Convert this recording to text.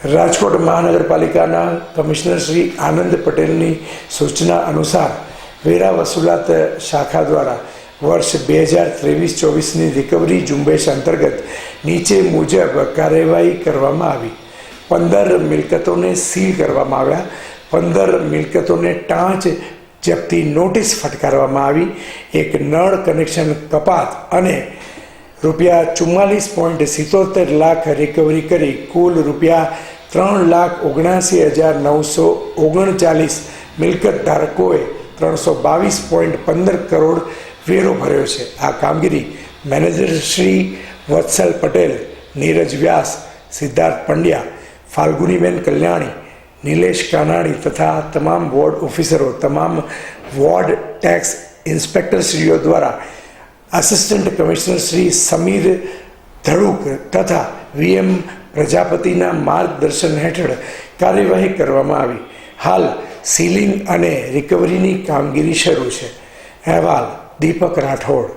રાજકોટ મહાનગરપાલિકાના કમિશનર શ્રી આનંદ પટેલની સૂચના અનુસાર વેરા વસૂલાત શાખા દ્વારા વર્ષ 2023-24ની રિકવરી ઝુંબેશ અંતર્ગત નીચે મુજબ કાર્યવાહી કરવામાં આવી। 15 મિલકતોને સીલ કરવામાં આવ્યા, 15 મિલકતોને ટાંચ જપ્તી નોટિસ ફટકારવામાં આવી, એક નળ કનેક્શન કપાત અને ₹44.77 લાખ રિકવરી કરી કુલ ₹3,79,939 મિલકત ધારકોએ 322.15 કરોડ વેરો ભર્યો છે। આ કામગીરી મેનેજર શ્રી વત્સલ પટેલ, નીરજ વ્યાસ, સિદ્ધાર્થ પંડ્યા, ફાલ્ગુનીબેન કલ્યાણી, નિલેશ કાનાણી તથા તમામ વોર્ડ ઓફિસરો, તમામ વોર્ડ ટેક્સ ઇન્સ્પેક્ટરશ્રીઓ દ્વારા આસિસ્ટન્ટ કમિશનર શ્રી સમીર ધડુક તથા VM પ્રજાપતિના માર્ગદર્શન હેઠળ કાર્યવાહી કરવામાં આવી। હાલ સીલિંગ અને રિકવરીની કામગીરી શરૂ છે। અહેવાલ દીપક રાઠોડ।